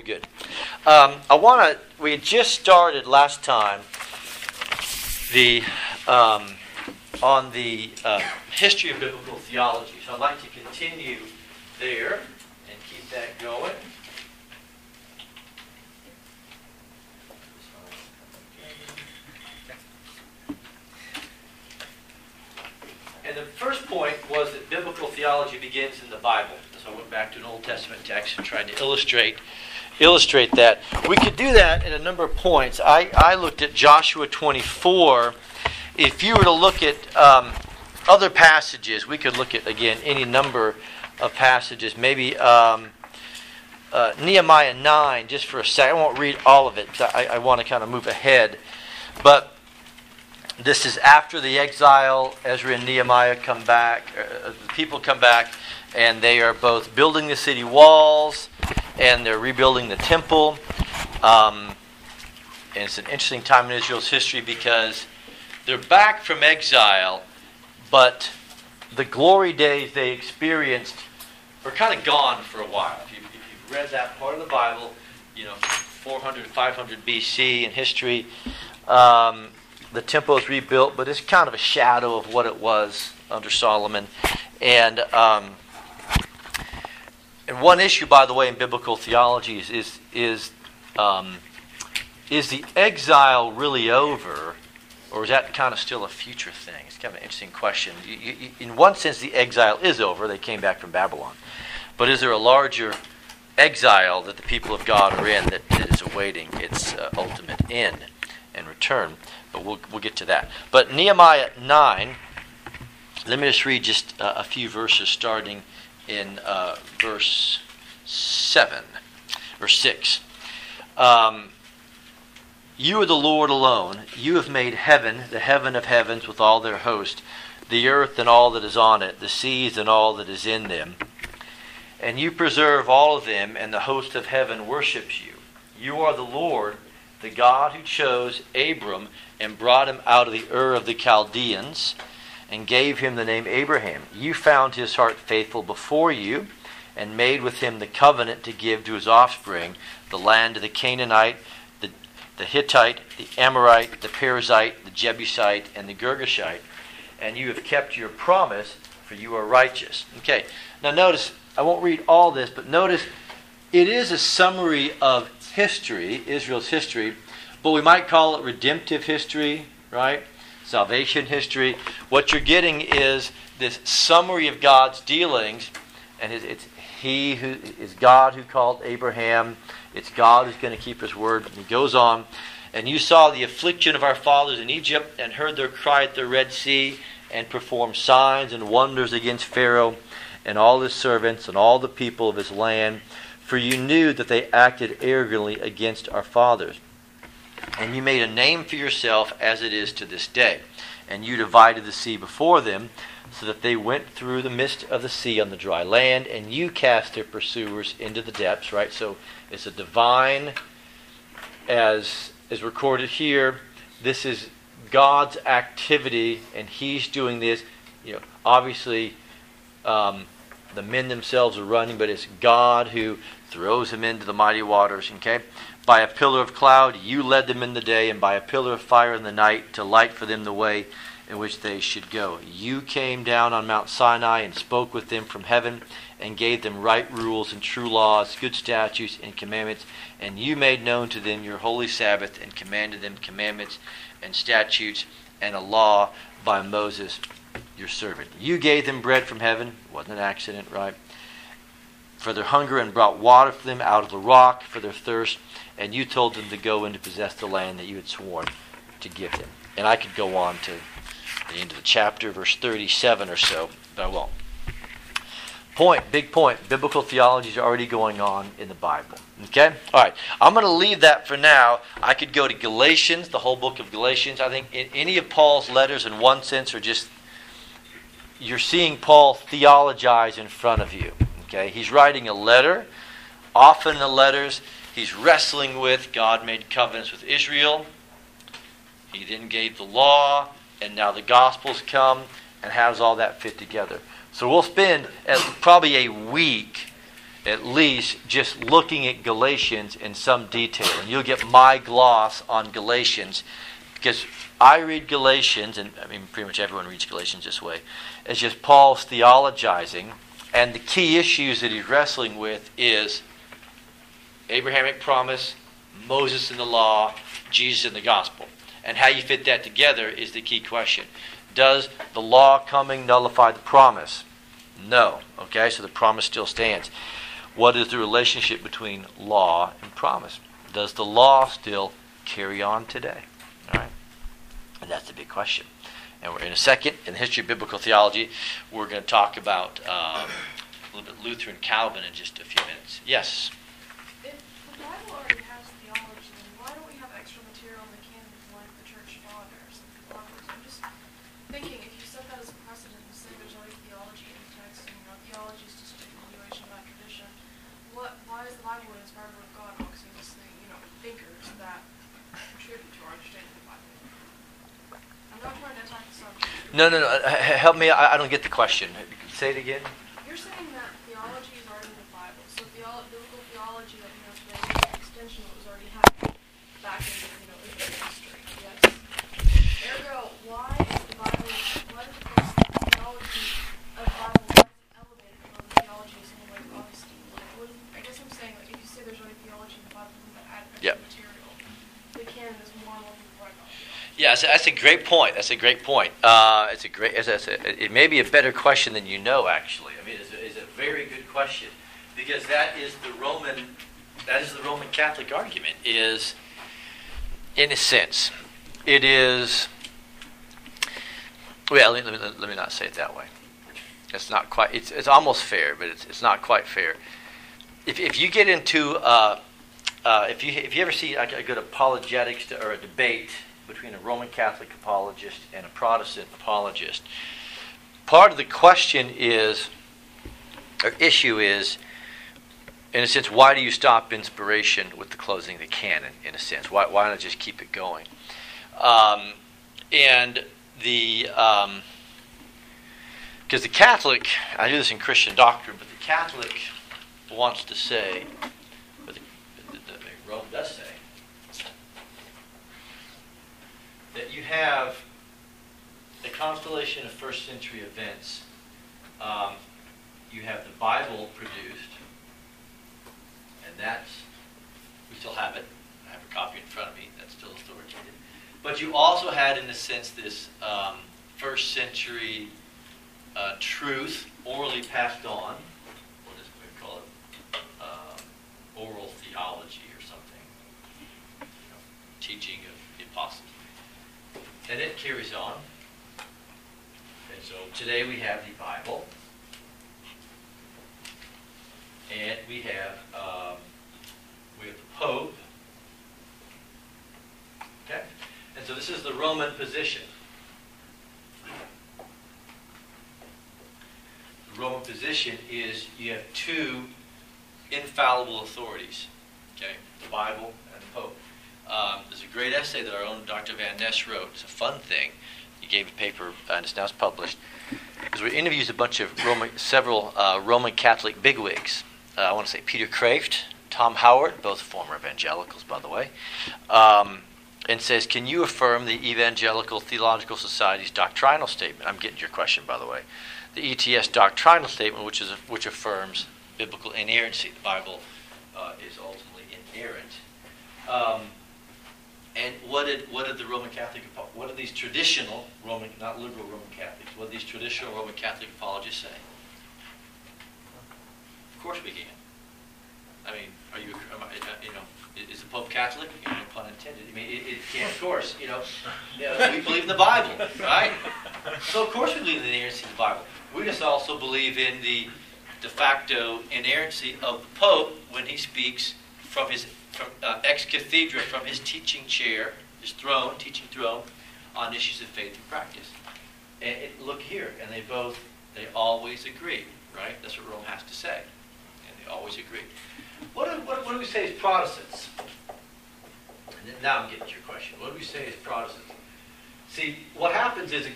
good. We had just started last time on the history of biblical theology. So I'd like to continue there and keep that going. And the first point was that biblical theology begins in the Bible. So I went back to an Old Testament text and tried to illustrate that. We could do that in a number of points. I looked at Joshua 24. If you were to look at other passages, we could look at, again, any number of passages. Maybe Nehemiah 9, just for a second. I won't read all of it because I want to kind of move ahead. But this is after the exile. Ezra and Nehemiah come back. The people come back, and they are both building the city walls, and they're rebuilding the temple. And it's an interesting time in Israel's history because they're back from exile, but the glory days they experienced are kind of gone for a while. If you've read that part of the Bible, 400, 500 BC in history, the temple is rebuilt, but it's kind of a shadow of what it was under Solomon. And one issue, by the way, in biblical theology is the exile really over, or is that kind of still a future thing? It's kind of an interesting question. In one sense, the exile is over. They came back from Babylon. But is there a larger exile that the people of God are in that is awaiting its ultimate end and return? But we'll get to that. But Nehemiah 9, let me just read just a few verses starting in verse 7, verse 6. You are the Lord alone. You have made heaven, the heaven of heavens with all their host, the earth and all that is on it, the seas and all that is in them. And you preserve all of them, and the host of heaven worships you. You are the Lord, the God who chose Abram and brought him out of the Ur of the Chaldeans and gave him the name Abraham. You found his heart faithful before you and made with him the covenant to give to his offspring the land of the Canaanite, the Hittite, the Amorite, the Perizzite, the Jebusite, and the Girgashite. And you have kept your promise, for you are righteous. Okay, now notice, I won't read all this, but notice it is a summary of history, Israel's history, but we might call it redemptive history, right? Salvation history. What you're getting is this summary of God's dealings, and it's He who is God who called Abraham. It's God who's going to keep His word. And He goes on, and you saw the affliction of our fathers in Egypt, and heard their cry at the Red Sea, and performed signs and wonders against Pharaoh and all his servants and all the people of his land. For you knew that they acted arrogantly against our fathers. And you made a name for yourself as it is to this day. And you divided the sea before them, so that they went through the midst of the sea on the dry land, and you cast their pursuers into the depths, right? So it's a divine, as is recorded here, this is God's activity, and He's doing this. Obviously, the men themselves are running, but it's God who throws them into the mighty waters, okay? By a pillar of cloud you led them in the day, and by a pillar of fire in the night to light for them the way in which they should go. You came down on Mount Sinai and spoke with them from heaven, and gave them right rules and true laws, good statutes and commandments. And you made known to them your holy Sabbath, and commanded them commandments and statutes and a law by Moses your servant. You gave them bread from heaven. Wasn't an accident, right? For their hunger, and brought water for them out of the rock for their thirst. And you told them to go in to possess the land that you had sworn to give them. And I could go on to the end of the chapter, verse 37 or so, but I won't. Big point. Biblical theology is already going on in the Bible. Okay? All right. I'm going to leave that for now. I could go to Galatians, the whole book of Galatians. I think any of Paul's letters in one sense are just, you're seeing Paul theologize in front of you. Okay? He's writing a letter. Often in the letters, he's wrestling with God made covenants with Israel. He then gave the law, and now the Gospels come, and how does all that fit together? So we'll spend probably a week at least just looking at Galatians in some detail. And you'll get my gloss on Galatians, because I read Galatians, and I mean pretty much everyone reads Galatians this way, as just Paul's theologizing, and the key issues that he's wrestling with is Abrahamic promise, Moses in the law, Jesus in the gospel. And how you fit that together is the key question. Does the law coming nullify the promise? No. Okay, so the promise still stands. What is the relationship between law and promise? Does the law still carry on today? All right, and that's the big question. And we're in a second, in the history of biblical theology, we're going to talk about a little bit Luther and Calvin in just a few minutes. Yes? If the Bible already has theology, then why don't we have extra material in the canon like the church fathers and the authors? I'm just thinking, if you set that as a precedent and say there's already theology in the text, and theology is just a continuation of that tradition, why is the Bible an inspired word of God amongst these thinkers that contribute to our understanding of the Bible? I'm not trying to attack the subject. No. Help me. I don't get the question. Say it again. You're saying that theology is already in the Bible, so biblical theology that we have today is an extension of what was already happening back in Israel's history. Yes. Ergo, why is the Bible? Why is the theology of the Bible elevated from the theology of someone like Augustine? I guess I'm saying, like, if you say there's already theology in the Bible, then that add extra material. The canon is more and more people write about theology. Yeah, that's a great point. It may be a better question than you know. Actually, I mean, it's a very good question, because that is the Roman Catholic argument. Is, in a sense, it is. Well, let me not say it that way. It's not quite. It's almost fair, but it's not quite fair. If you get into if you ever see a good apologetics or a debate between a Roman Catholic apologist and a Protestant apologist, part of the question is, or issue is, in a sense, why do you stop inspiration with the closing of the canon, in a sense? Why not just keep it going? And because the Catholic, I do this in Christian doctrine, but the Catholic wants to say, but Rome does say, that you have a constellation of first century events. You have the Bible produced, and we still have it. I have a copy in front of me. That's still authoritative. But you also had, in a sense, this first century truth orally passed on. What is we call it? Oral theology or something. Teaching of the apostles. And it carries on. And so today we have the Bible. And we have the Pope. Okay? And so this is the Roman position. The Roman position is you have two infallible authorities. Okay? The Bible and the Pope. There's a great essay that our own Dr. Van Ness wrote. It's a fun thing. He gave a paper, and it's now published. Because we interviews a bunch of several Roman Catholic bigwigs. I want to say Peter Kraft, Tom Howard, both former evangelicals, by the way, and says, can you affirm the Evangelical Theological Society's doctrinal statement? I'm getting your question, by the way. The ETS doctrinal statement, which affirms biblical inerrancy. The Bible is ultimately inerrant. And what did the Roman Catholic, what did these traditional Roman, not liberal Roman Catholics, what did these traditional Roman Catholic apologists say? Of course we can. I mean, is the Pope Catholic? No pun intended. I mean, it can, of course. We believe in the Bible, right? So of course we believe in the inerrancy of the Bible. We just also believe in the de facto inerrancy of the Pope when he speaks from his ex cathedra, from his teaching chair, his throne, teaching throne, on issues of faith and practice. And look here, and they always agree, right? That's what Rome has to say, and they always agree. What do we say as Protestants? And now I'm getting to your question. What do we say as Protestants? See, what happens is a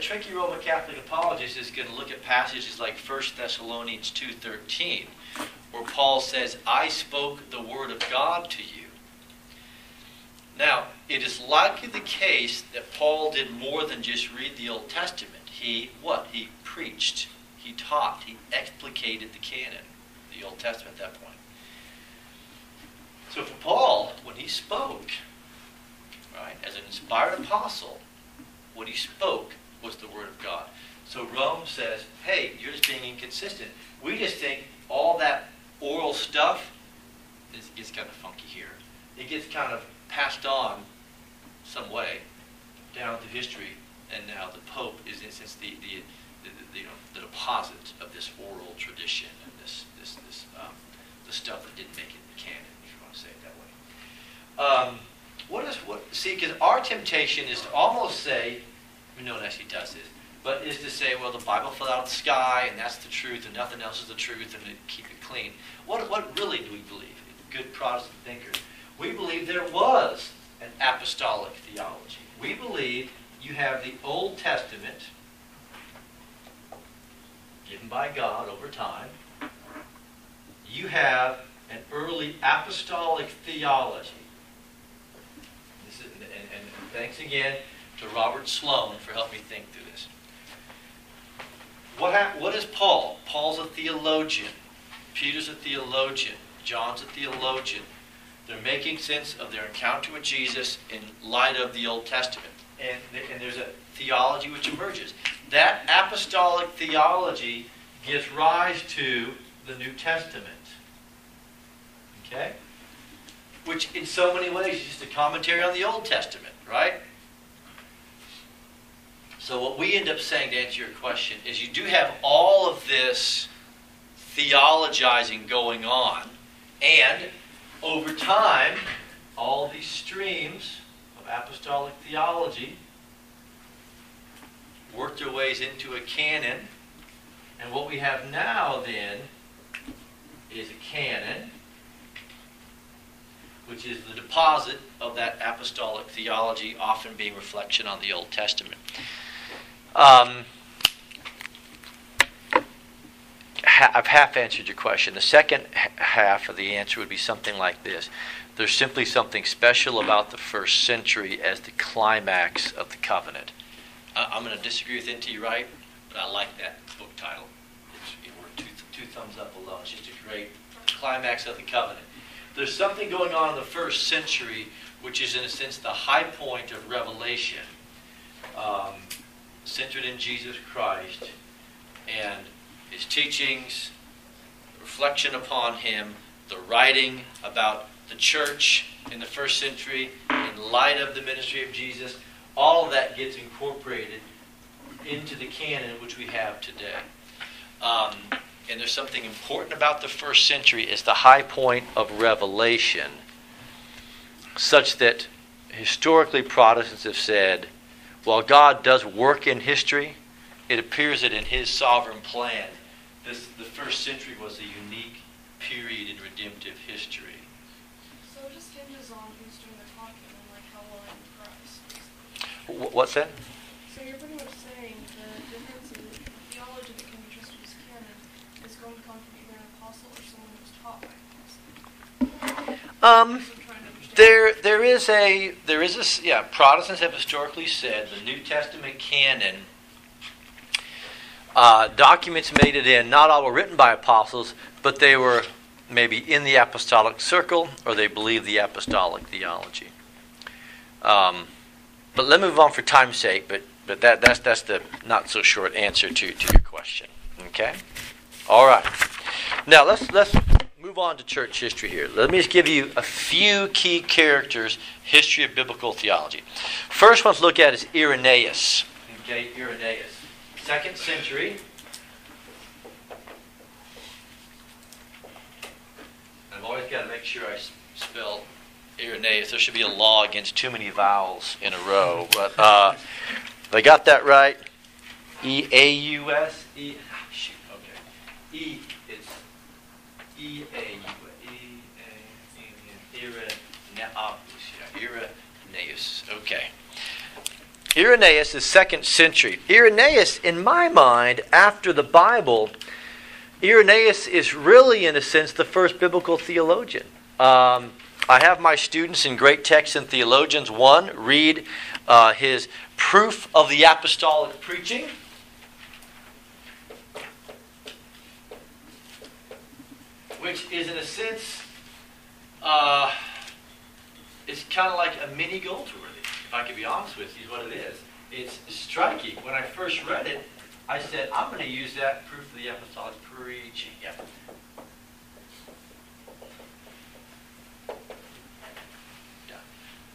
tricky Roman Catholic apologist is going to look at passages like 1 Thessalonians 2:13, where Paul says, I spoke the word of God to you. Now, it is likely the case that Paul did more than just read the Old Testament. He preached, he taught, he explicated the canon, the Old Testament at that point. So for Paul, when he spoke, right, as an inspired apostle, what he spoke was the word of God. So Rome says, hey, you're just being inconsistent. We just think all that oral stuff gets kind of funky here. It gets kind of passed on some way down through history, and now the Pope is, in a sense, the deposit of this oral tradition and this the stuff that didn't make it in the canon, if you want to say it that way. See, because our temptation is to almost say, no one actually does this, but is to say, well, the Bible fell out of the sky, and that's the truth, and nothing else is the truth, and keep it clean. What really do we believe? Good Protestant thinkers. We believe there was an apostolic theology. We believe you have the Old Testament given by God over time. You have an early apostolic theology. And thanks again to Robert Sloan for helping me think through this. What is Paul? Paul's a theologian. Peter's a theologian. John's a theologian. They're making sense of their encounter with Jesus in light of the Old Testament. And there's a theology which emerges. That apostolic theology gives rise to the New Testament. Okay? Which in so many ways is just a commentary on the Old Testament, right? So what we end up saying, to answer your question, is you do have all of this theologizing going on, and over time, all these streams of apostolic theology work their ways into a canon. And what we have now, then, is a canon, which is the deposit of that apostolic theology, often being reflection on the Old Testament. I've half answered your question. The second half of the answer would be something like this. There's simply something special about the first century as the climax of the covenant. I'm going to disagree with N.T. Wright, but I like that book title. We're two thumbs up alone. It's just a great climax of the covenant. There's something going on in the first century which is, in a sense, the high point of revelation, centered in Jesus Christ and his teachings, reflection upon him, the writing about the church in the first century in light of the ministry of Jesus. All of that gets incorporated into the canon which we have today. And there's something important about the first century as the high point of revelation, such that historically Protestants have said, while God does work in history, it appears that in his sovereign plan, the first century was a unique period in redemptive history. So it just hinges on who's doing the talking and like how well in Christ. What's that? So you're pretty much saying the difference in the theology that can be trusted as canon is going to come from either an apostle or someone who's taught by an apostle. Protestants have historically said the New Testament canon, documents made it in, not all were written by apostles, but they were maybe in the apostolic circle, or they believed the apostolic theology. But let me move on for time's sake, but that's the not so short answer to your question. Okay? All right. Now let's move on to church history here. Let me just give you a few key characters, history of biblical theology. First one to look at is Irenaeus. Okay, Irenaeus. 2nd century. I've always got to make sure I spell Irenaeus. There should be a law against too many vowels in a row. But if I got that right, E-A-U-S? Shoot, okay. It's Irenaeus. Okay. Irenaeus is 2nd century. Irenaeus, in my mind, after the Bible, Irenaeus is really, in a sense, the first biblical theologian. I have my students in Great Texts and Theologians 1 read his Proof of the Apostolic Preaching. Which is, in a sense, it's kind of like a mini Goldsworthy, if I can be honest with you, is what it is. It's striking. When I first read it, I said, I'm going to use that Proof of the Apostolic Preaching. Yeah.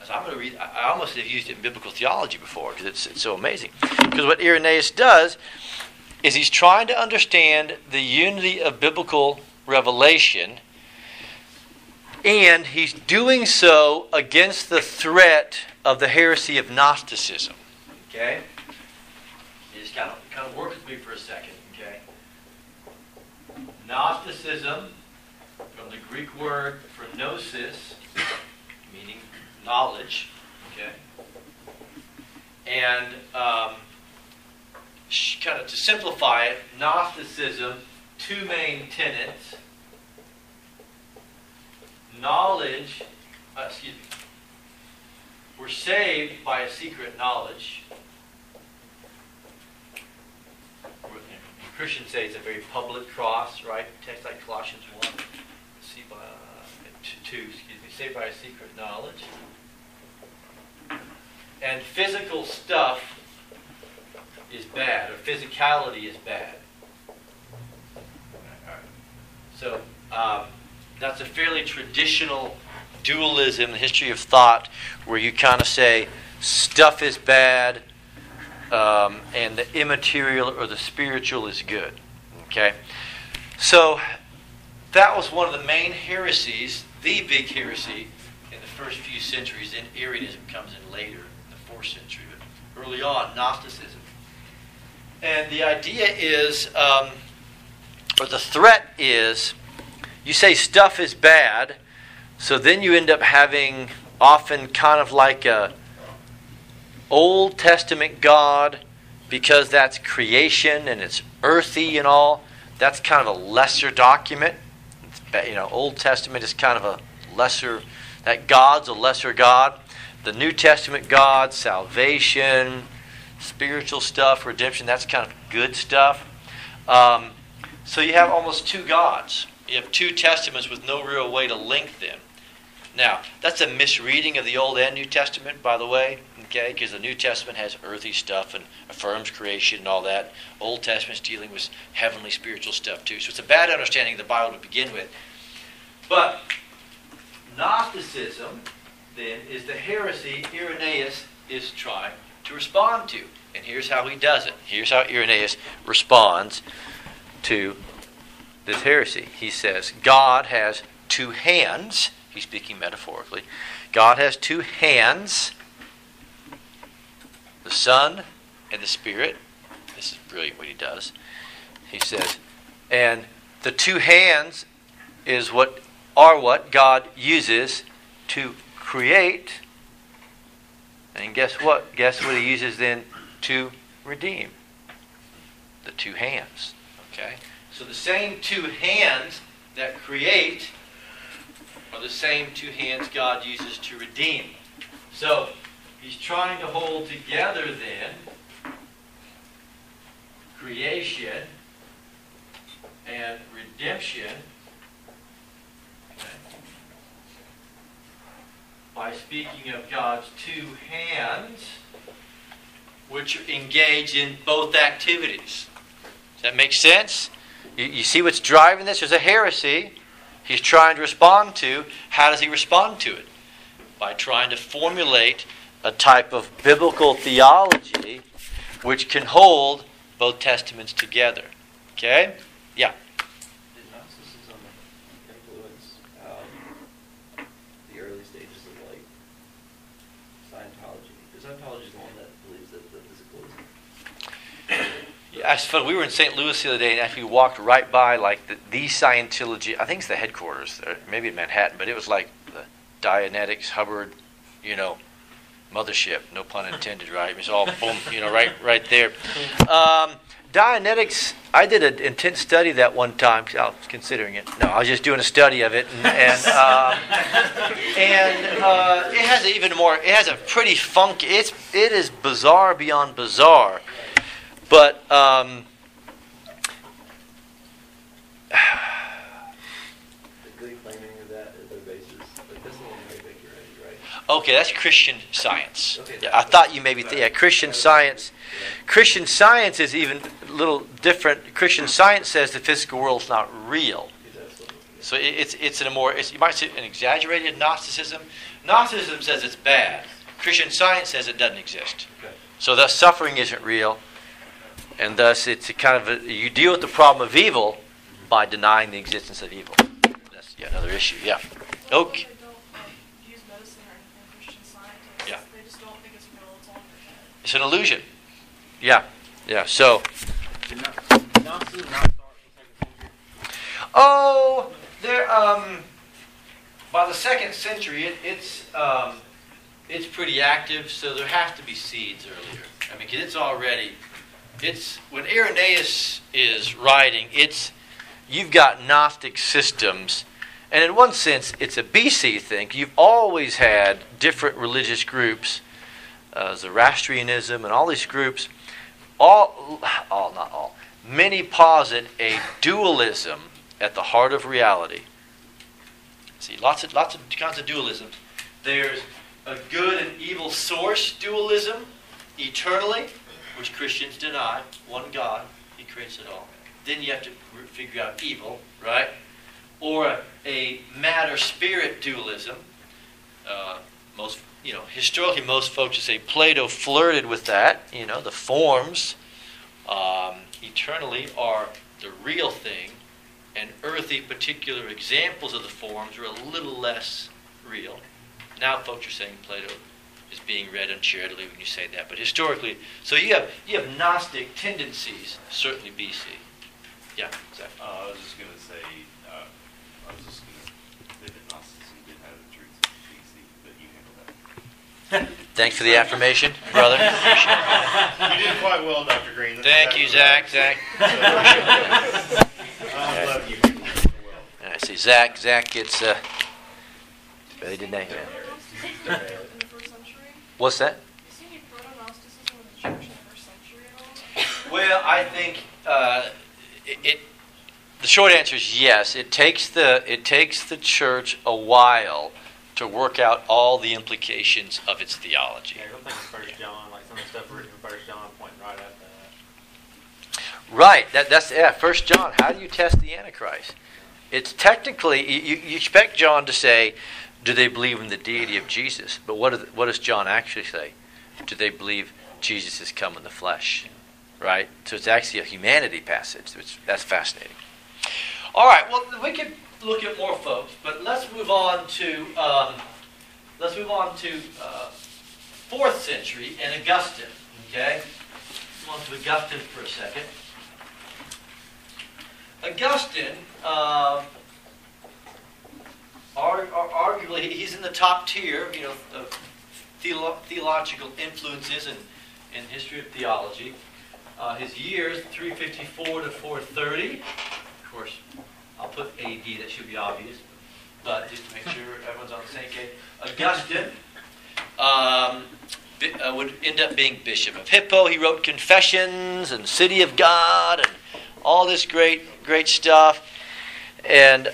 So I'm going to read, I almost have used it in biblical theology before because it's so amazing. Because what Irenaeus does is he's trying to understand the unity of biblical revelation, and he's doing so against the threat of the heresy of Gnosticism. Okay? You just kind of work with me for a second. Okay? Gnosticism, from the Greek word for gnosis, meaning knowledge. Okay? And kind of to simplify it, Gnosticism, two main tenets. Knowledge, we're saved by a secret knowledge. Christians say it's a very public cross, right? Text like Colossians 1, saved by a secret knowledge. And physical stuff is bad, or physicality is bad. So that's a fairly traditional dualism in the history of thought, where you kind of say stuff is bad and the immaterial or the spiritual is good. Okay, so that was one of the main heresies, the big heresy in the first few centuries. Then Arianism comes in later, in the 4th century, but early on, Gnosticism. And the idea is, or the threat is, you say stuff is bad, so then you end up having often kind of like a Old Testament God, because that's creation and it's earthy and all. That's kind of a lesser document. Old Testament is kind of a lesser, that God's a lesser God. The New Testament God, salvation, spiritual stuff, redemption, that's kind of good stuff. So you have almost two gods. You have two testaments with no real way to link them. Now, that's a misreading of the Old and New Testament, by the way, okay? Because the New Testament has earthy stuff and affirms creation and all that. Old Testament's dealing with heavenly spiritual stuff too. So it's a bad understanding of the Bible to begin with. But Gnosticism, then, is the heresy Irenaeus is trying to respond to. And here's how he does it. Here's how Irenaeus responds to this heresy. He says, God has two hands. He's speaking metaphorically. God has two hands, the Son and the Spirit. This is brilliant what he does. He says, and the two hands is what God uses to create. And guess what? Guess what he uses then to redeem? The two hands. Okay? So the same two hands that create are the same two hands God uses to redeem. So he's trying to hold together then creation and redemption, okay, by speaking of God's two hands, which engage in both activities. Does that make sense? You see what's driving this? There's a heresy he's trying to respond to. How does he respond to it? By trying to formulate a type of biblical theology which can hold both testaments together. Okay? Yeah. Did Gnosticism influence the early stages of like Scientology? Because Scientology is the one that believes that the physical is. Yeah, it's fun. We were in St. Louis the other day, and actually walked right by like the Scientology. I think it's the headquarters, maybe in Manhattan, but it was like the Dianetics Hubbard, mothership. No pun intended, right? It's all boom, right there. Dianetics, I did an intense study that one time. I was considering it. No, I was just doing a study of it, and it has even more. It has a pretty funky. It is bizarre beyond bizarre, but The good claiming of that as their basis, like this one may make you ready, right? okay, that's Christian Science. Okay, Yeah, I thought you maybe Christian Science. Christian Science is even a little different. Christian Science says the physical world is not real. So it's you might say an exaggerated Gnosticism. Gnosticism says it's bad. Christian Science says it doesn't exist. Okay. So thus suffering isn't real, and thus it's a kind of you deal with the problem of evil by denying the existence of evil. That's another issue. Yeah. Okay. They don't use medicine or anything, Christian scientists. Yeah. They just don't think it's real. It's all in their head. It's an illusion. Yeah. Yeah. So. Did Gnosticism not start in the 2nd century? Oh, there. By the 2nd century, it's pretty active. So there have to be seeds earlier. I mean, 'cause it's when Irenaeus is writing. You've got Gnostic systems, and in one sense, it's a BC thing. You've always had different religious groups, Zoroastrianism, and all these groups. Not all. Many posit a dualism at the heart of reality. See, lots of kinds of dualism. There's a good and evil source dualism, eternally, which Christians deny. One God, He creates it all. Then you have to figure out evil, right? Or a matter-spirit dualism. Historically, most folks would say Plato flirted with that. The forms eternally are the real thing, and earthly particular examples of the forms are a little less real. Now folks are saying Plato is being read uncharitably when you say that, but historically, so you have Gnostic tendencies, certainly BC. Yeah, exactly. I was just going to say that Gnosticism didn't have the truths of BC, but you handled that. Thanks for the affirmation, brother. Appreciate it. You did quite well, Dr. Green. Thank you, Zach. I'm glad you did well. I see Zach gets really didn't they? Proto-Gnosticism in the 1st century? What's that? You see any proto-Gnosticism in the church in the 1st century at all? Well, I think the short answer is yes. It takes the church a while to work out all the implications of its theology. Yeah, I don't think it's 1 John, like some of the stuff written in 1 John pointing right at that. Right. That's 1 John. How do you test the Antichrist? It's technically you expect John to say, do they believe in the deity of Jesus? But what does John actually say? Do they believe Jesus has come in the flesh? Right? So it's actually a humanity passage. That's fascinating. All right. Well, we could look at more folks, but let's move on to 4th century and Augustine. Okay. Move on to Augustine for a second. Augustine, arguably, he's in the top tier, of theological influences in history of theology. His years, 354 to 430. Of course, I'll put AD, that should be obvious, but just to make sure everyone's on the same page. Augustine would end up being Bishop of Hippo. He wrote Confessions and City of God and all this great stuff. And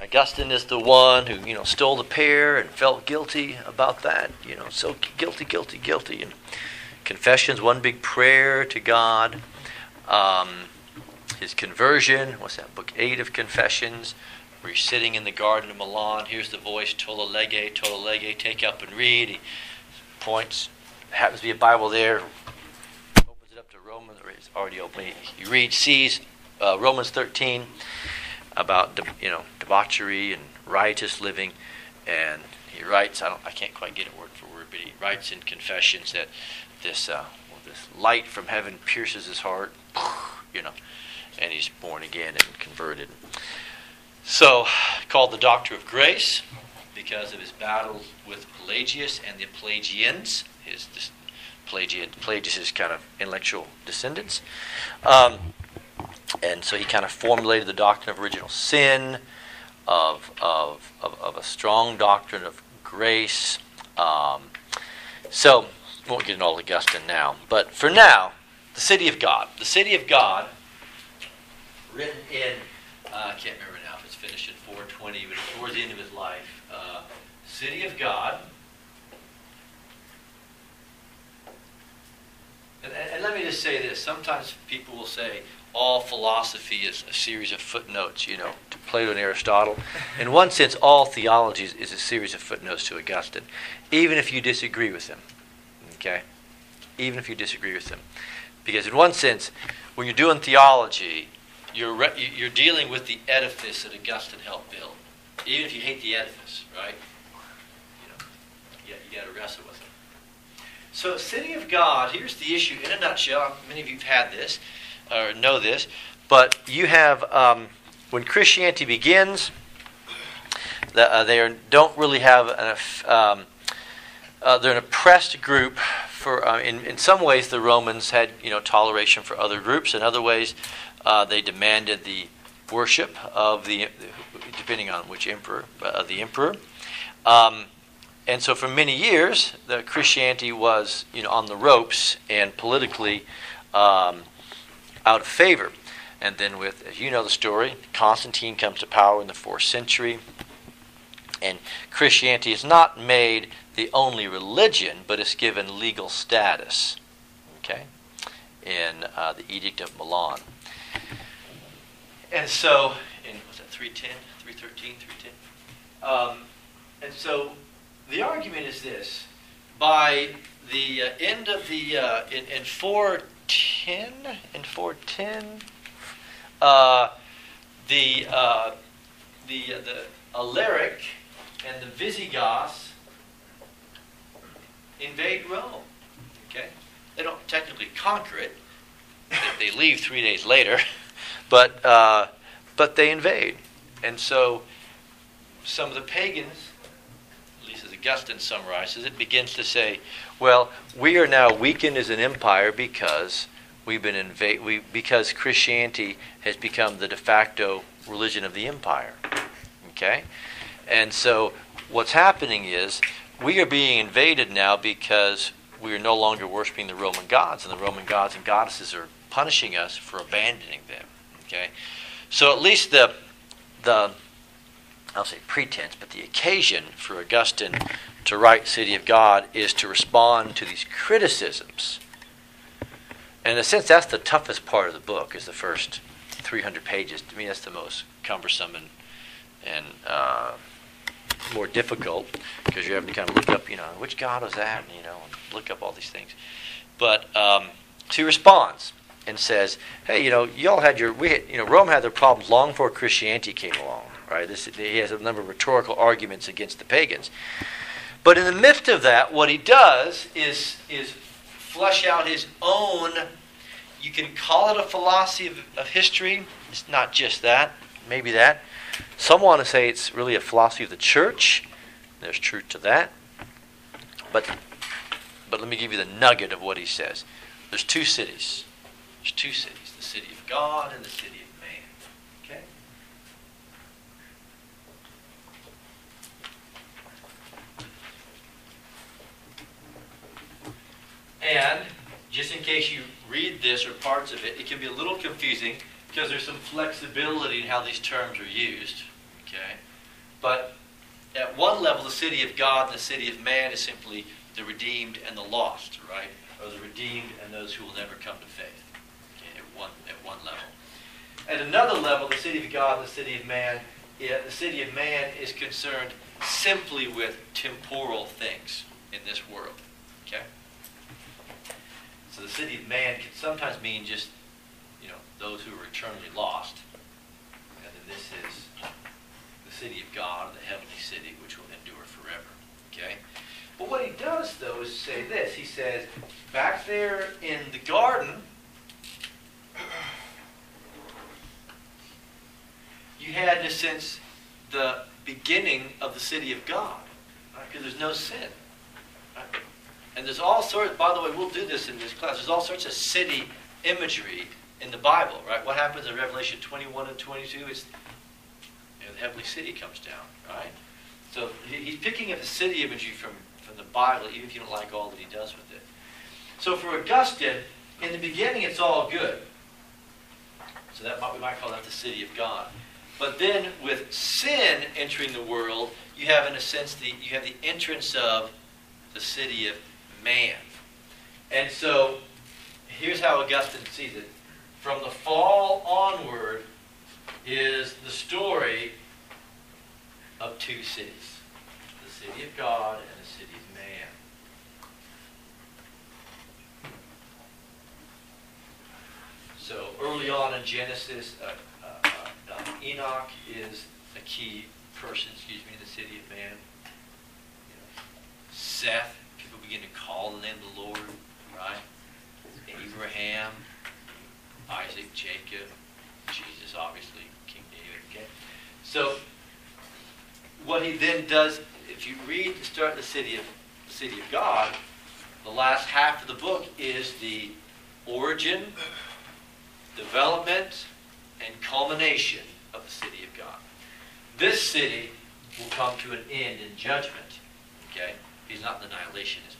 Augustine is the one who, stole the pear and felt guilty about that. So guilty. And Confessions, one big prayer to God. His conversion, what's that, book 8 of Confessions, where he's sitting in the Garden of Milan. Here's the voice, tolle lege, take up and read. He points, happens to be a Bible there, opens it up to Romans, or it's already open. He reads, sees Romans 13 about debauchery and riotous living, and he writes, I can't quite get it word for word, but he writes in Confessions that this light from heaven pierces his heart, and he's born again and converted. So, called the Doctor of Grace because of his battles with Pelagius and the Pelagians. Pelagius' kind of intellectual descendants. And so he kind of formulated the doctrine of original sin, of a strong doctrine of grace. So we won't get into all Augustine now. But for now, the city of God. The city of God, written in, I can't remember now if it's finished in 420, but towards the end of his life. City of God. And let me just say this. Sometimes people will say all philosophy is a series of footnotes, to Plato and Aristotle. In one sense, all theology is a series of footnotes to Augustine, even if you disagree with them. Okay? Even if you disagree with them. Because in one sense, when you're doing theology, you're dealing with the edifice that Augustine helped build. Even if you hate the edifice, right? You got to wrestle with it. So, city of God, here's the issue in a nutshell. Many of you have had this, or know this, but you have, when Christianity begins, they don't really have they're an oppressed group. In some ways, the Romans had toleration for other groups. In other ways, they demanded the worship of depending on which emperor, of the emperor. And so for many years, the Christianity was on the ropes and politically out of favor. And then with, as you know the story, Constantine comes to power in the 4th century. And Christianity is not made the only religion, but it's given legal status, okay, in the Edict of Milan. And so, was that 310, 313, 310? And so the argument is this. By the end of the, in 410, the Alaric and the Visigoths invade Rome. Okay, they don't technically conquer it; they leave 3 days later, but they invade, and so some of the pagans, at least as Augustine summarizes it, begins to say, "Well, we are now weakened as an empire because we've been because Christianity has become the de facto religion of the empire." Okay, and so what's happening is we are being invaded now because we are no longer worshiping the Roman gods, and the Roman gods and goddesses are punishing us for abandoning them. Okay, so at least the I'll say pretense, but the occasion for Augustine to write City of God is to respond to these criticisms. And in a sense, that's the toughest part of the book, is the first 300 pages. To me, that's the most cumbersome and more difficult, because you're having to kind of look up, which God was that, and look up all these things. But so he responds and says, "Hey, y'all had Rome had their problems long before Christianity came along, right? He has a number of rhetorical arguments against the pagans. But in the midst of that, what he does is flesh out his own. You can call it a philosophy of history. It's not just that. Maybe that. Some want to say it's really a philosophy of the church. There's truth to that. But let me give you the nugget of what he says. There's 2 cities. There's 2 cities. The city of God and the city of man. Okay? And just in case you read this or parts of it, it can be a little confusing because there's some flexibility in how these terms are used. Okay? But at one level, the city of God and the city of man is simply the redeemed and the lost, right? Or the redeemed and those who will never come to faith. Okay, at one level. At another level, the city of God and the city of man is concerned simply with temporal things in this world. Okay? So the city of man can sometimes mean just, those who are eternally lost. And then this is the city of God, or the heavenly city, which will endure forever. Okay? But what he does, though, is say this. He says, back there in the garden, you had, in a sense, the beginning of the city of God. Right? Because there's no sin. Right? And there's all sorts, by the way, we'll do this in this class, there's all sorts of city imagery in the Bible, right? What happens in Revelation 21 and 22 is the heavenly city comes down, right? So he's picking up the city imagery from the Bible, even if you don't like all that he does with it. So for Augustine, in the beginning it's all good. So we might call that the city of God. But then with sin entering the world, you have in a sense you have the entrance of the city of man. And so here's how Augustine sees it. From the fall onward is the story of two cities. The city of God and the city of man. So early on in Genesis, Enoch is a key person, in the city of man. Seth, people begin to call the name of the Lord, right? Abraham, Isaac, Jacob, Jesus, obviously, King David. Okay, so what he then does, if you read the start of the city of God, the last half of the book is the origin, development, and culmination of the city of God. This city will come to an end in judgment. Okay, he's not an annihilationist.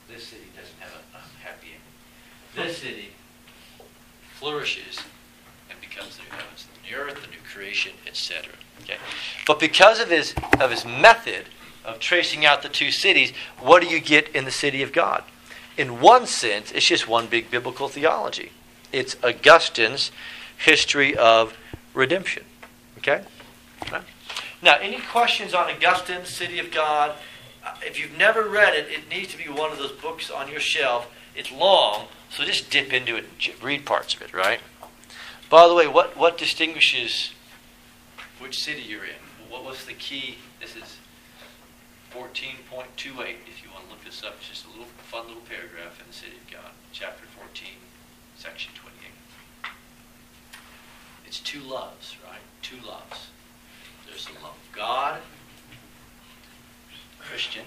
This city doesn't have a happy ending. This city flourishes and becomes the new heavens, the new earth, the new creation, etc. Okay, but because of his method of tracing out the two cities, what do you get in the city of God? In one sense, it's just one big biblical theology. It's Augustine's history of redemption. Okay? Now, any questions on Augustine's City of God? If you've never read it, it needs to be one of those books on your shelf. It's long, so just dip into it and read parts of it, right? By the way, what distinguishes which city you're in? What was the key? This is 14.28, if you want to look this up. It's just a little fun little paragraph in the City of God, chapter 14, section 28. It's two loves, right? Two loves. There's the love of God, Christian,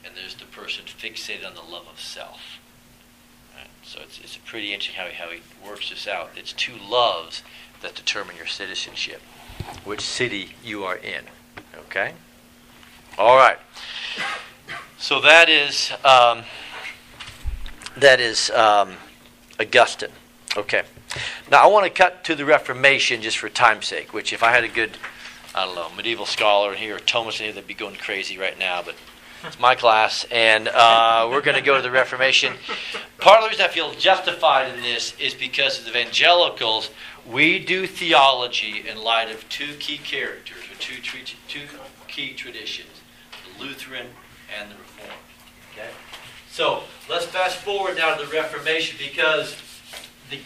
and there's the person fixated on the love of self. Right? So it's pretty interesting how he works this out. It's two loves that determine your citizenship, which city you are in. Okay? All right. So that is Augustine. Okay. Now I want to cut to the Reformation just for time's sake, which if I had a good, medieval scholar here, or Thomas in here, they'd be going crazy right now, but it's my class, and we're going to go to the Reformation. Part of the reason I feel justified in this is because as evangelicals, we do theology in light of two key characters, or two key traditions, the Lutheran and the Reformed. Okay? So let's fast forward now to the Reformation, because the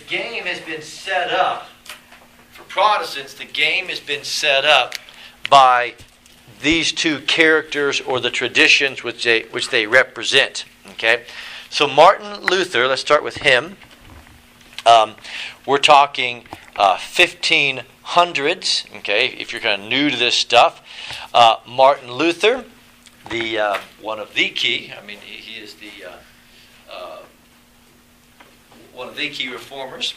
game has been set up for Protestants. The game has been set up by these two characters or the traditions which they represent. Okay, so Martin Luther. Let's start with him. We're talking 1500s. Okay, if you're kind of new to this stuff, Martin Luther, the one of the key. I mean, he is the one of the key reformers.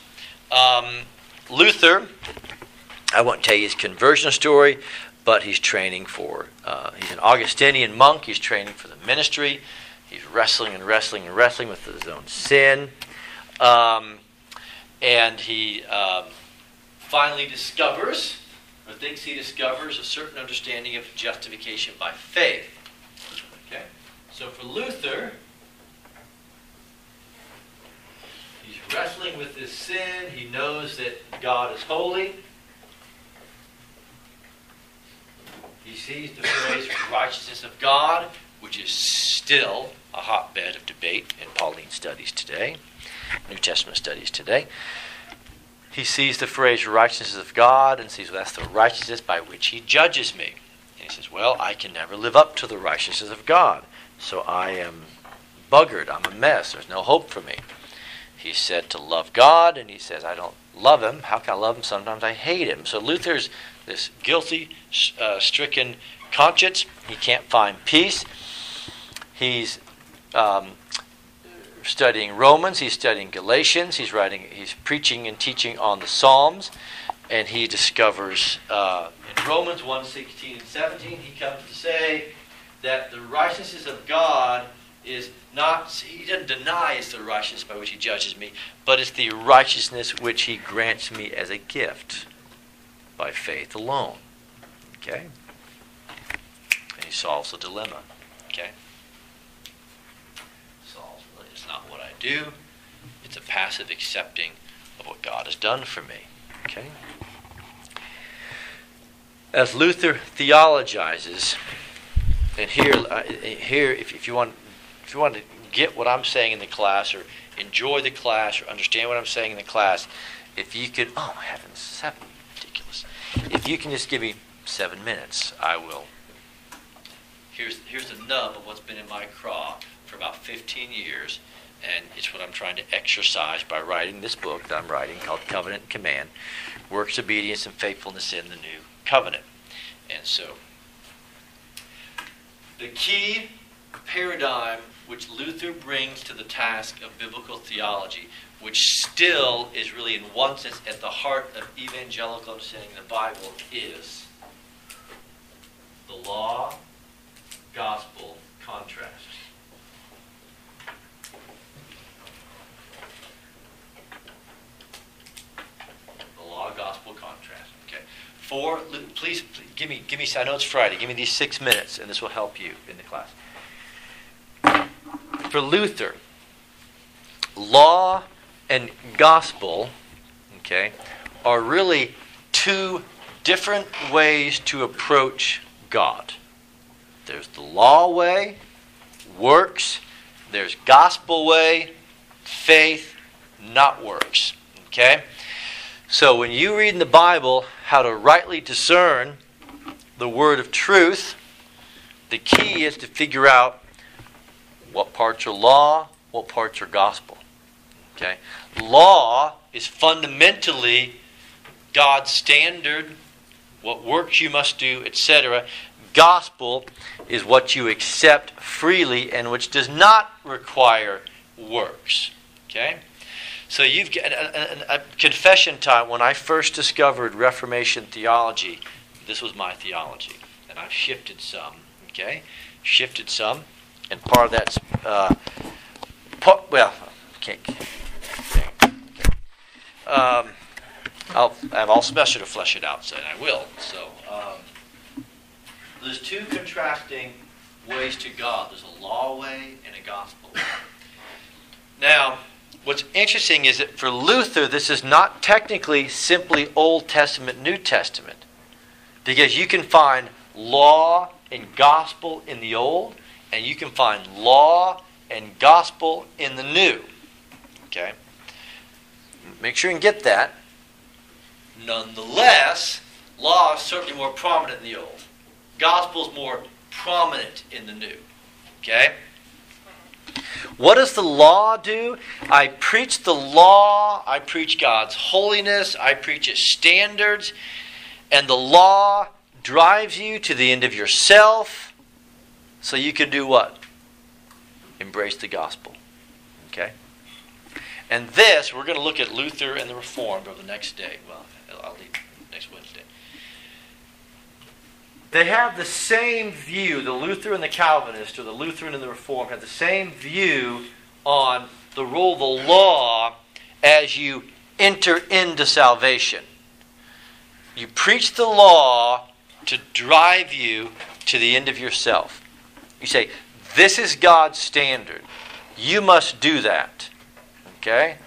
Luther, I won't tell you his conversion story, but he's training for, he's an Augustinian monk. He's training for the ministry. He's wrestling with his own sin. And he finally discovers, or thinks he discovers, a certain understanding of justification by faith. Okay? So for Luther, he's wrestling with his sin. He knows that God is holy. He sees the phrase righteousness of God, which is still a hotbed of debate in Pauline studies today, New Testament studies today. He sees the phrase righteousness of God and sees, well, that's the righteousness by which he judges me. And he says, well, I can never live up to the righteousness of God. So I am buggered. I'm a mess. There's no hope for me. He's said to love God, and he says, I don't love him. How can I love him? Sometimes I hate him. So Luther's this guilty, stricken conscience. He can't find peace. He's studying Romans. He's studying Galatians. He's preaching and teaching on the Psalms. And he discovers in Romans 1:16 and 17, he comes to say that the righteousness of God is not, he doesn't deny it's the righteousness by which he judges me, but it's the righteousness which he grants me as a gift by faith alone. Okay? And he solves the dilemma. Okay? It's not what I do, it's a passive accepting of what God has done for me. Okay? As Luther theologizes, and here, if you want to get what I'm saying in the class, or enjoy the class, or understand what I'm saying in the class, if you could, oh heavens, 7, ridiculous. If you can just give me 7 minutes, I will. Here's the nub of what's been in my craw for about 15 years, and it's what I'm trying to exercise by writing this book that I'm writing called Covenant and Command, Works, Obedience, and Faithfulness in the New Covenant. And so, the key paradigm which Luther brings to the task of biblical theology, which still is really in one sense at the heart of evangelical understanding of the Bible, is the law, gospel, contrast. The law, gospel, contrast. Okay. Please give me. I know it's Friday. Give me these 6 minutes, and this will help you in the class. For Luther, law and gospel, okay, are really two different ways to approach God. There's the law way, works. There's gospel way, faith, not works. Okay? So when you read in the Bible how to rightly discern the word of truth, the key is to figure out what parts are law, what parts are gospel. Okay? Law is fundamentally God's standard, what works you must do, etc. Gospel is what you accept freely and which does not require works. Okay? So you've got a confession time. When I first discovered Reformation theology, this was my theology, and I've shifted some. Okay, shifted some, and part of that's I'll have all semester to flesh it out, and I will. So there's two contrasting ways to God. There's a law way and a gospel way. Now, what's interesting is that for Luther, this is not technically simply Old Testament, New Testament. Because you can find law and gospel in the Old, and you can find law and gospel in the New. Okay? Make sure you can get that. Nonetheless, law is certainly more prominent in the Old. Gospel is more prominent in the New. Okay? What does the law do? I preach the law, I preach God's holiness, I preach His standards, and the law drives you to the end of yourself so you can do what? Embrace the gospel. Okay? And this, we're going to look at Luther and the Reformed over the next day. Well, I'll leave next Wednesday. They have the same view, the Lutheran and the Calvinist, or the Lutheran and the Reformed, have the same view on the role of the law as you enter into salvation. You preach the law to drive you to the end of yourself. You say, this is God's standard. You must do that. Okay?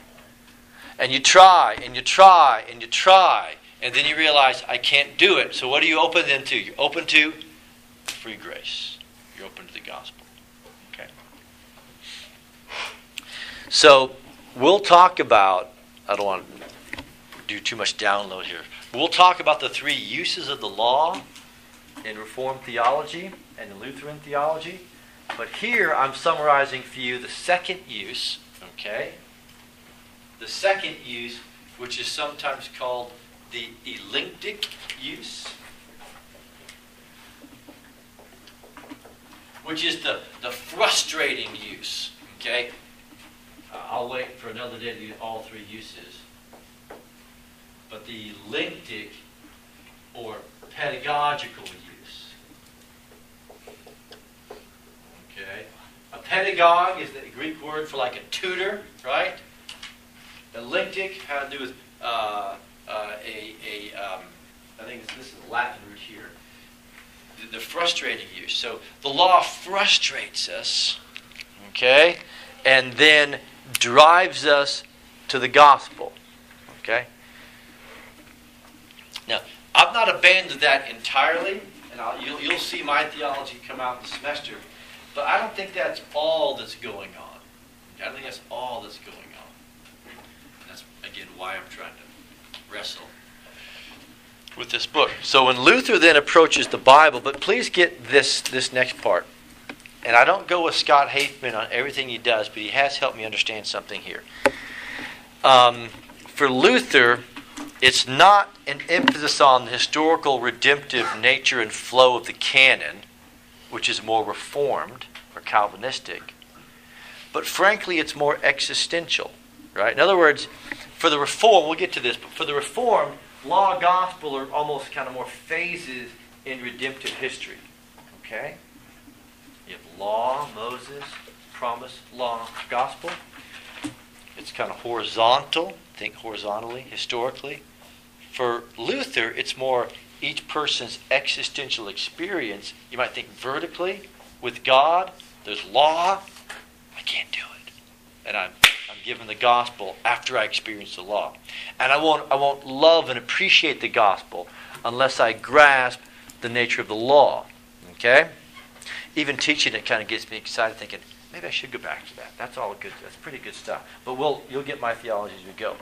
And you try, and you try, and you try. And then you realize, I can't do it. So what are you open then to? You're open to free grace. You're open to the gospel. Okay? So we'll talk about, I don't want to do too much download here. We'll talk about the three uses of the law in Reformed theology and in Lutheran theology. But here I'm summarizing for you the second use, okay? the second use, which is sometimes called the elliptic use, which is the frustrating use. Okay? I'll wait for another day to do all three uses. But the elliptic or pedagogical use. Okay? A pedagogue is the Greek word for like a tutor, right? Elliptic had to do with I think this is a Latin root here. The frustrating use. So the law frustrates us, okay, and then drives us to the gospel, okay. Now, I've not abandoned that entirely, and you'll see my theology come out in the semester, but I don't think that's all that's going on. I don't think that's all that's going on. That's, again, why I'm trying to wrestle with this book. So when Luther then approaches the Bible, but please get this next part. And I don't go with Scott Haithman on everything he does, but he has helped me understand something here. For Luther, it's not an emphasis on the historical redemptive nature and flow of the canon, which is more Reformed or Calvinistic, but frankly it's more existential, right? In other words, for the Reformed, we'll get to this, but for the Reformed, law, gospel are almost kind of more phases in redemptive history, okay? You have law, Moses, promise, law, gospel. It's kind of horizontal. Think horizontally, historically. For Luther, it's more each person's existential experience. You might think vertically with God. There's law. I can't do it. And I'm given the gospel after I experience the law. And I won't love and appreciate the gospel unless I grasp the nature of the law. Okay? Even teaching it kind of gets me excited, thinking, maybe I should go back to that. That's all good. That's pretty good stuff. But you'll get my theology as we go.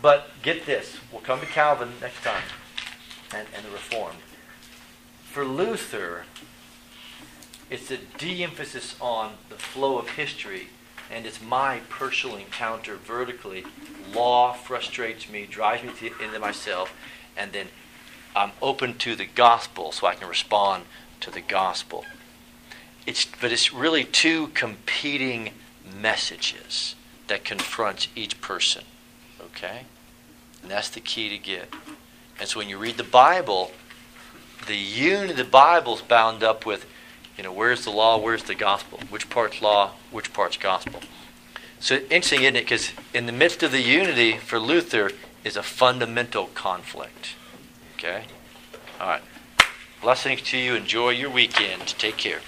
But get this. We'll come to Calvin next time and the Reformed. For Luther, it's a de-emphasis on the flow of history, and it's my personal encounter vertically. Law frustrates me, drives me into myself, and then I'm open to the gospel so I can respond to the gospel. But it's really two competing messages that confronts each person. Okay? And that's the key to get. And so when you read the Bible, the unity of the Bible is bound up with, where's the law, where's the gospel? Which part's law, which part's gospel? So interesting, isn't it? Because in the midst of the unity, for Luther, is a fundamental conflict. Okay? All right. Blessings to you. Enjoy your weekend. Take care.